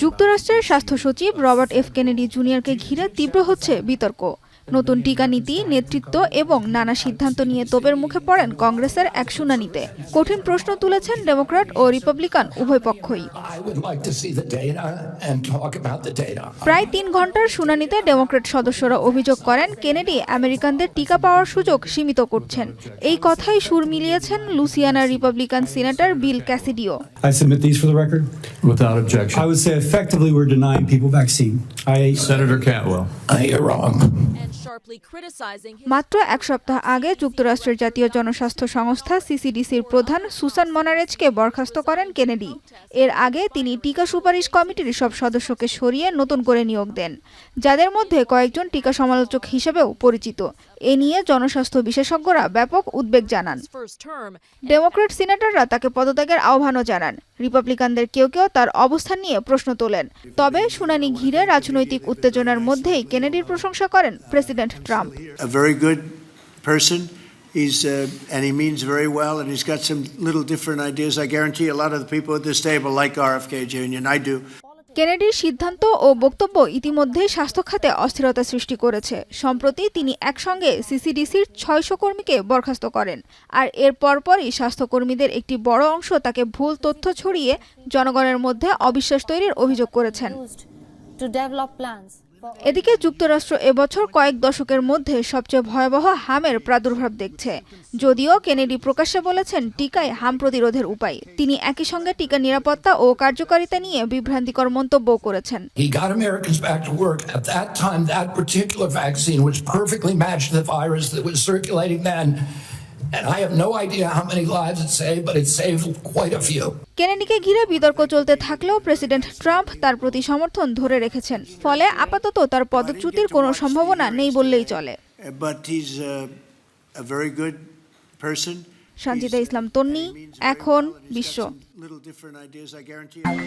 যুক্তরাষ্ট্রের স্বাস্থ্য সচিব রবার্ট এফ কেনেডি জুনিয়রকে ঘিরে তীব্র হচ্ছে বিতর্ক। নতুন টিকা নীতি, নেতৃত্ব এবং নানা সিদ্ধান্ত নিয়ে তোপের মুখে পড়েন কংগ্রেসের এক শুনানিতে। কঠিন প্রশ্ন তুলেছেন ডেমোক্র্যাট ও রিপাবলিকান উভয় পক্ষই। প্রায় ৩ ঘন্টার শুনানিতে ডেমোক্র্যাট সদস্যরা অভিযোগ করেন কেনেডি আমেরিকানদের টিকা পাওয়ার সুযোগ সীমিত করছেন। এই কথাই সুর মিলিয়েছেন লুইসিয়ানার রিপাবলিকান সিনেটর বিল ক্যাসিডিও। I submit these for the record. Without objection. I would say effectively we're denying people vaccine. Senator Cantwell. You're wrong. মাত্র এক সপ্তাহ আগে যুক্তরাষ্ট্রের জাতীয় জনস্বাস্থ্য সংস্থা সিসিডিসির প্রধান সুসান মনারেজকে বরখাস্ত করেন কেনেডি। এর আগে তিনি টিকা সুপারিশ কমিটির সব সদস্যকে সরিয়ে নতুন করে নিয়োগ দেন, যাদের মধ্যে কয়েকজন টিকা সমালোচক হিসেবেও পরিচিত। এ নিয়ে জনস্বাস্থ্য বিশেষজ্ঞরা ব্যাপক উদ্বেগ জানান। ডেমোক্র্যাট সিনেটররা তাকে পদত্যাগের আহ্বানও জানান। রিপাবলিকানদের কেউ কেউ তার অবস্থান নিয়ে প্রশ্ন তোলেন। তবে শুনানি ঘিরে রাজনৈতিক উত্তেজনার মধ্যেই কেনেডির প্রশংসা করেন president Trump. A very good person. And he means very well, and he's got some little different ideas. I guarantee a lot of the people at this table like RFK Jr. I do. কেনেডির সিদ্ধান্ত ও বক্তব্য ইতিমধ্যেই স্বাস্থ্য খাতে অস্থিরতা সৃষ্টি করেছে। সম্প্রতি তিনি একসঙ্গে সিসিডিসির ৬০০ কর্মীকে বরখাস্ত করেন। আর এর পরপরই স্বাস্থ্যকর্মীদের একটি বড় অংশ তাকে ভুল তথ্য ছড়িয়ে জনগণের মধ্যে অবিশ্বাস তৈরির অভিযোগ করেছেন। এদিকে যুক্তরাষ্ট্র এবছর কয়েক দশকের মধ্যে সবচেয়ে ভয়াবহ হামের প্রাদুর্ভাব দেখছে। যদিও কেনেডি প্রকাশ্যে বলেছেন টিকায় হাম প্রতিরোধের উপায়। তিনি একই সঙ্গে টিকা নিরাপত্তা ও কার্যকারিতা নিয়ে বিভ্রান্তিকর মন্তব্য করেছেন। He got Americans back to work. At that time, that particular vaccine was perfectly matched to the virus that was circulating then. And I have no idea how many lives it saved, but it saved quite a few. কেনেডিকে ঘিরে বিতর্ক চলতে থাকলেও president Trump তার প্রতি সমর্থন ধরে রেখেছেন। ফলে আপাতত তার পদচ্যুতির কোনো সম্ভাবনা নেই বললেই চলে। But he's a very good person. Sanjita ইসলাম তন্নি, এখন বিশ্ব। Little different ideas, I guarantee you.